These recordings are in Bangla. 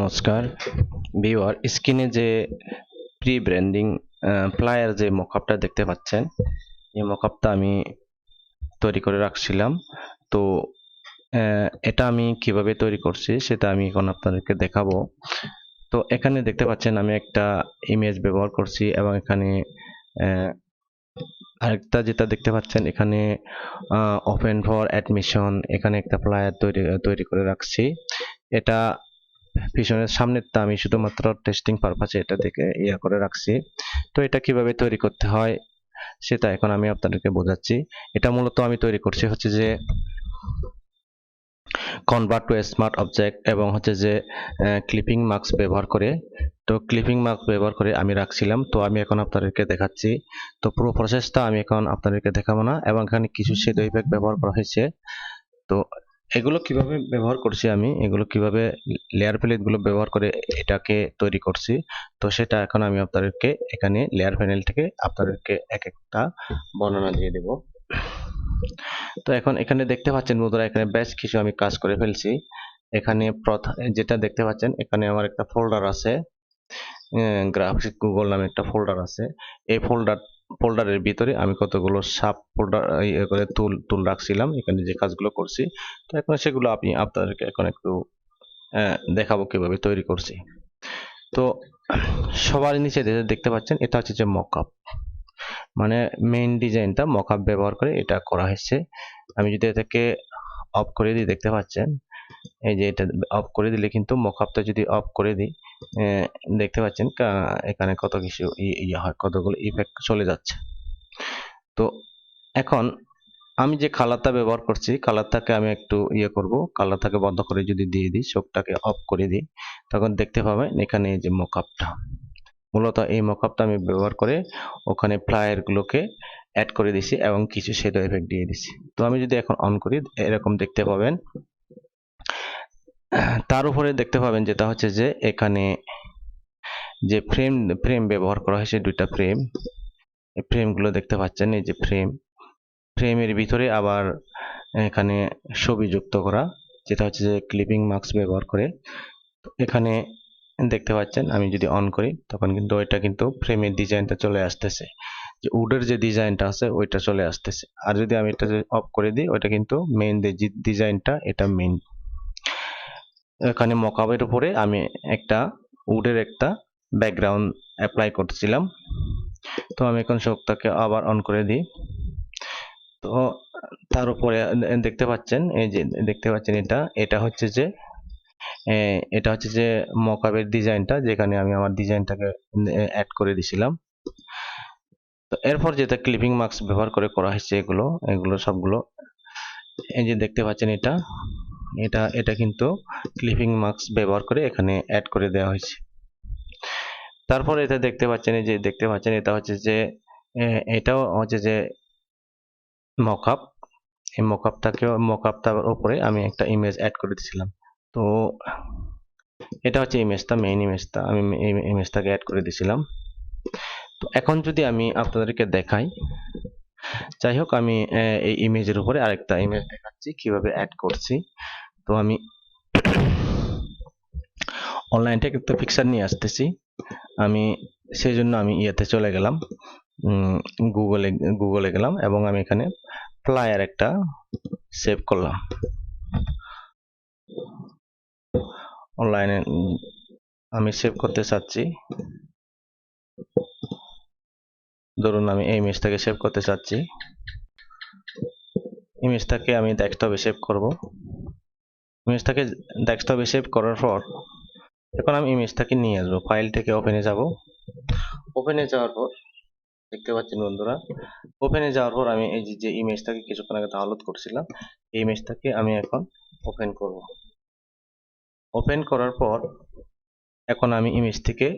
নমস্কার ভিউয়ার, স্ক্রিনে যে প্রি ব্র্যান্ডিং ফ্লায়ার যে মকআপটা দেখতে পাচ্ছেন, এই মকআপটা আমি তৈরি করে রাখছিলাম। তো এটা আমি কিভাবে তৈরি করছি সেটা আমি এখন আপনাদেরকে দেখাবো। তো এখানে দেখতে পাচ্ছেন আমি একটা ইমেজ ব্যবহার করছি এবং এখানে আরেকটা যেটা দেখতে পাচ্ছেন এখানে ওপেন ফর অ্যাডমিশন, এখানে একটা ফ্লায়ার তৈরি করে রাখছি। এটা পিছনের সামনেরটা আমি শুধুমাত্র টেস্টিং পারপাসে এটা থেকে করে রাখছি। তো এটা কিভাবে তৈরি করতে হয় সেটা এখন আমি আপনাদেরকে বোঝাচ্ছি। এটা মূলত আমি তৈরি করছি হচ্ছে যে কনভার্ট টু স্মার্ট অবজেক্ট এবং হচ্ছে যে ক্লিপিং মার্কস ব্যবহার করে। তো ক্লিপিং মার্কস ব্যবহার করে আমি রাখছিলাম। তো আমি এখন আপনাদেরকে দেখাচ্ছি। তো পুরো প্রসেসটা আমি এখন আপনাদেরকে দেখাবো না, এবং এখানে কিছু শেডো ইফেক্ট ব্যবহার করা হয়েছে। তো এগুলো কিভাবে ব্যবহার করছি, আমি এগুলো কিভাবে লেয়ার প্যালেট গুলো ব্যবহার করে এটাকে তৈরি করছি, তো সেটা এখন আমি আপনাদেরকে এখানে লেয়ার প্যানেল থেকে আপনাদেরকে এক একটা বর্ণনা দিয়ে দেব। তো এখন এখানে দেখতে পাচ্ছেন বন্ধুরা, এখানে বেশ কিছু আমি কাজ করে ফেলছি। এখানে যেটা দেখতে পাচ্ছেন এখানে আমার একটা ফোল্ডার আছে, গ্রাফিক গুগল নামে একটা ফোল্ডার আছে। এই ফোল্ডারের ভিতরে আমি কতগুলো সাব ফোল্ডার করে টুল রাখছিলাম, এখানে যে কাজগুলো করছি। তো এখন সেগুলো আপনাদেরকে এখন একটু দেখাবো কিভাবে তৈরি করছি। তো সবার নিচে দেখতে পাচ্ছেন এটা হচ্ছে যে মকআপ, মানে মেইন ডিজাইনটা মকআপ ব্যবহার করে এটা করা হয়েছে। আমি যদি এটাকে অফ করে দিই, দেখতে পাচ্ছেন এই যে এটা অফ করে দিলে কিন্তু মকআপটা যদি অফ করে দিই, দেখতে পাচ্ছেন এখানে কত কিছু ইয়ে হয়, কতগুলো ইফেক্ট চলে যাচ্ছে। তো এখন আমি যে কালারটা ব্যবহার করছি, কালারটাকে আমি একটু করব, কালারটাকে বন্ধ করে যদি দিয়ে দিই, চোখটাকে অফ করে দিই, তখন দেখতে পাবেন এখানে এই যে মকআপটা, মূলত এই মকআপটা আমি ব্যবহার করে ওখানে ফ্লায়ার গুলোকে অ্যাড করে দিছি এবং কিছু শেডো এফেক্ট দিয়ে দিছি। তো আমি যদি এখন অন করি, এরকম দেখতে পাবেন। তার উপরে দেখতে পাবেন যেটা হচ্ছে যে এখানে যে ফ্রেম ব্যবহার করা হয়েছে, দুইটা ফ্রেম, এই ফ্রেমগুলো দেখতে পাচ্ছেন। এই যে ফ্রেমের ভিতরে আবার এখানে ছবি যুক্ত করা, যেটা হচ্ছে যে ক্লিপিং মার্কস ব্যবহার করে। এখানে দেখতে পাচ্ছেন আমি যদি অন করি তখন কিন্তু এটা কিন্তু ফ্রেমের ডিজাইনটা চলে আসতেছে, যে উডের যে ডিজাইনটা আছে ওইটা চলে আসতেছে। আর যদি আমি এটা অফ করে দিই, ওইটা কিন্তু মেইন যে ডিজাইনটা, এটা মেইন। এখানে মকআপের উপরে আমি একটা উডের একটা ব্যাকগ্রাউন্ড অ্যাপ্লাই করছিলাম। তো আমি এখন শোকটাকে আবার অন করে দিই। তো তার উপরে দেখতে পাচ্ছেন, এই যে দেখতে পাচ্ছেন এটা হচ্ছে যে মকআপের ডিজাইনটা, যেখানে আমি আমার ডিজাইনটাকে অ্যাড করে দিছিলাম। তো এরপর যেটা ক্লিপিং মার্কস ব্যবহার করে করা হয়েছে, এগুলো সবগুলো এই যে দেখতে পাচ্ছেন এটা কিন্তু ক্লিপিং মার্কস ব্যবহার করে এখানে অ্যাড করে দেওয়া হয়েছে। তারপর এটা দেখতে পাচ্ছেন, এই যে দেখতে পাচ্ছেন এটা হচ্ছে যে এটাও হচ্ছে যে মকআপ। এই মকআপটার উপরে আমি একটা ইমেজ অ্যাড করে দিয়েছিলাম। তো এটা হচ্ছে ইমেজটা, মেইন ইমেজটা, আমি এই ইমেজটাকে অ্যাড করে দিয়েছিলাম। তো এখন যদি আমি আপনাদেরকে দেখাই, যাই হোক আমি এই ইমেজের উপরে আরেকটা ইমেজ দেখাচ্ছি কিভাবে অ্যাড করছি। তো আমি অনলাইন থেকে একটা পিকচার নিয়ে আসতেছি, আমি সেই জন্য আমি চলে গেলাম, গুগলে গেলাম এবং আমি এখানে ফ্লায়ার একটা সেভ করলাম। অনলাইনে আমি সেভ করতে চাচ্ছি, ধরুন আমি এই ইমেজটাকে সেভ করতে চাচ্ছি। ইমেজটাকে আমি ডেস্কটপে সেভ করব। ইমেজটাকে ডেস্কটপে সেভ করার পর এখন আমি ইমেজটাকে নিয়ে আসবো, ফাইল থেকে ওপেনে যাব। ওপেনে যাওয়ার পর দেখতে পাচ্ছেন বন্ধুরা, ওপেনে যাওয়ার পর আমি এই যে ইমেজটাকে কিছুক্ষণ আগে ডাউনলোড করছিলাম, এই ইমেজটাকে আমি এখন ওপেন করব। ওপেন করার পর এখন আমি ইমেজ থেকে,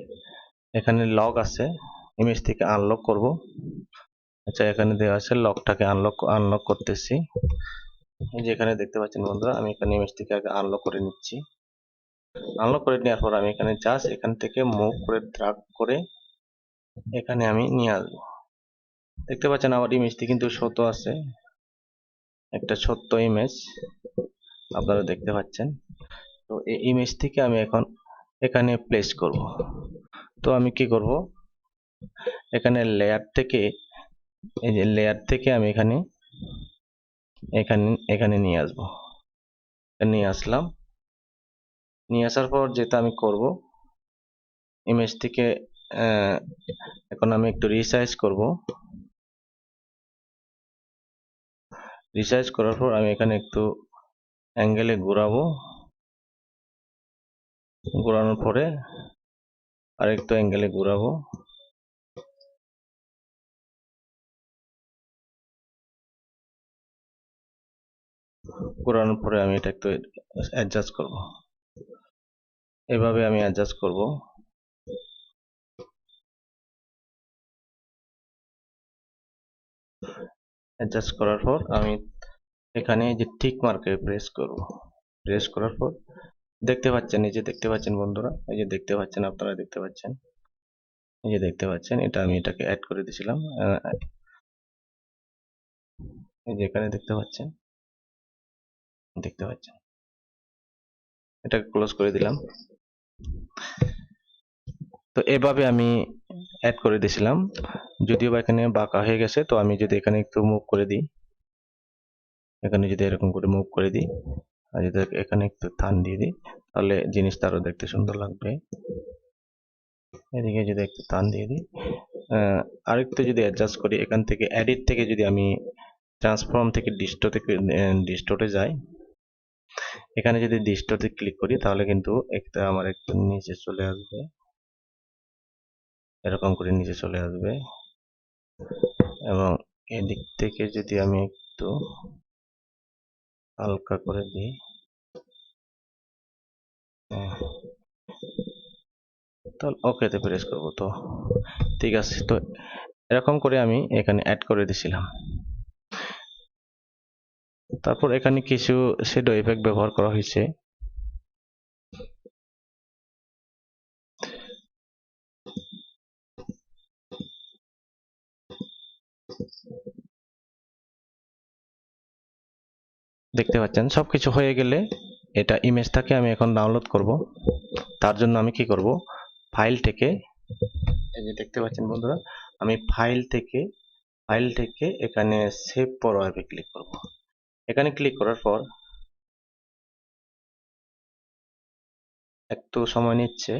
এখানে লক আছে, ইমেজ থেকে আনলক করব। আচ্ছা, এখানে দেওয়া আছে লকটাকে আনলক করতেছি। এই যে এখানে দেখতে পাচ্ছেন বন্ধুরা, আমি এখানে ইমেজ থেকে আগে আনলক করে নিচ্ছি। আনলক করে নেওয়ার পর আমি এখানে জাস্ট এখান থেকে মুভ করে ড্র্যাগ করে এখানে আমি নিয়ে আসবো। দেখতে পাচ্ছেন আমার ইমেজটি কিন্তু ছোট আছে, একটা ছোট্ট ইমেজ আপনারা দেখতে পাচ্ছেন। তো এই ইমেজ থেকে আমি এখন এখানে প্লেস করব। তো আমি কি করব, এখানে লেয়ার থেকে, এই যে লেয়ার থেকে আমি এখানে এখানে এখানে নিয়ে আসবো, নিয়ে আসলাম। নিয়ে আসার পর যেটা আমি করব, ইমেজ থেকে এখন আমি একটু রিসাইজ করব। রিসাইজ করার পর আমি এখানে একটু অ্যাঙ্গেলে ঘোরাবো, ঘোরানোর পরে আরেকটু অ্যাঙ্গেলে ঘোরাবো, ঘোরানোর পরে আমি এটা একটু অ্যাডজাস্ট করব। এভাবে আমি অ্যাডজাস্ট করব। অ্যাডজাস্ট করার পর আমি এখানে যে টিক মার্কে প্রেস করব। প্রেস করার পর দেখতে পাচ্ছেন, এই যে দেখতে পাচ্ছেন বন্ধুরা, এই যে দেখতে পাচ্ছেন, আপনারা দেখতে পাচ্ছেন, এই যে দেখতে পাচ্ছেন, এটা আমি এটাকে অ্যাড করে দিয়েছিলাম। এই যে এখানে দেখতে পাচ্ছেন, দেখতে পাচ্ছেন, এটাকে ক্লোজ করে দিলাম। তো এভাবে আমি অ্যাড করে দিয়েছিলাম, যদিও বা এখানে বাঁকা হয়ে গেছে। তো আমি যদি এখানে একটু মুভ করে দিই, এখানে যদি এরকম করে মুভ করে দিই, আর যদি এখানে একটু টান দিয়ে দিই, তাহলে জিনিসটা আরো দেখতে সুন্দর লাগবে। এদিকে যদি একটু টান দিয়ে দিই, আরেকটু যদি অ্যাডজাস্ট করি, এখান থেকে এডিট থেকে যদি আমি ট্রান্সফর্ম থেকে ডিস্টোর্টে যাই, এখানে যদি ডিস্টোর্টে ক্লিক করি, তাহলে কিন্তু একটা আমার একটু নিচে চলে আসবে, এরকম করে নিচে চলে আসবে। এবং এদিক থেকে যদি আমি একটু হালকা করে দিই, তাহলে ওকেতে প্রেস করব। তো ঠিক আছে, তো এরকম করে আমি এখানে অ্যাড করে দিয়েছিলাম। তারপর এখানে কিছু শ্যাডো ইফেক্ট ব্যবহার করা হয়েছে। দেখতে পাচ্ছেন, সবকিছু হয়ে গেলে এটা ইমেজটাকে আমি এখন ডাউনলোড করব। তার জন্য আমি কি করব, ফাইল থেকে, এই যে দেখতে পাচ্ছেন বন্ধুরা, আমি ফাইল থেকে এখানে সেভ ফর ওয়েবে ক্লিক করব। এখানে ক্লিক করার পর একটু সময় নিচ্ছে।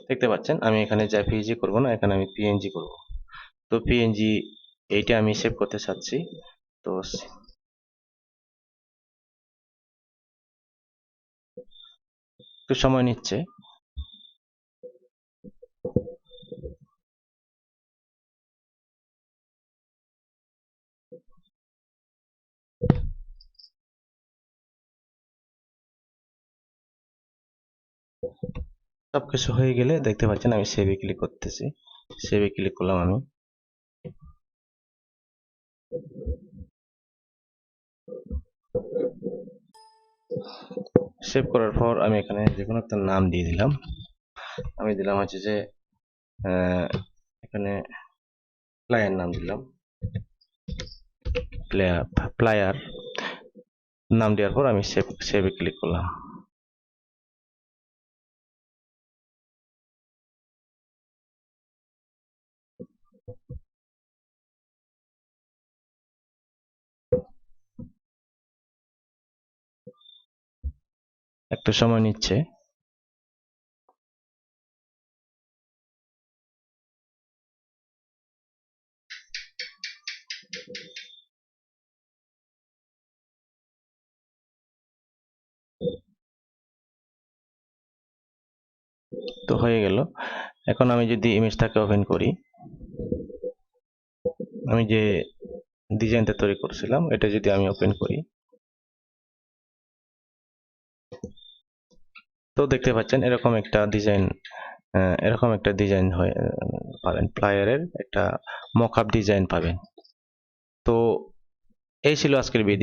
দেখতে পাচ্ছেন, আমি এখানে জেপিইজি করব না, এখানে আমি পিএনজি করব। তো পিএনজি এইটা আমি সেভ করতে চাচ্ছি। তো একটু সময় নিচ্ছে। সবকিছু হয়ে গেলে দেখতে পাচ্ছেন আমি সেভে ক্লিক করতেছি। সেভে ক্লিক করলাম আমি। সেভ করার পর আমি এখানে যে কোনো একটা নাম দিয়ে দিলাম। আমি দিলাম হচ্ছে যে এখানে প্লায়ার নাম দিলাম, প্লায়ার নাম দেওয়ার পর আমি সেভে ক্লিক করলাম। একটু সময় নিচ্ছে। তো হয়ে গেল। এখন আমি যদি ইমেজটাকে ওপেন করি, আমি যে ডিজাইনটা তৈরি করছিলাম এটা যদি আমি ওপেন করি, তো দেখতে পাচ্ছেন এরকম একটা ডিজাইন, হয় পাবেন, ফ্লায়ারের একটা মকআপ ডিজাইন পাবেন। তো এই ছিল আজকের ভিডিও।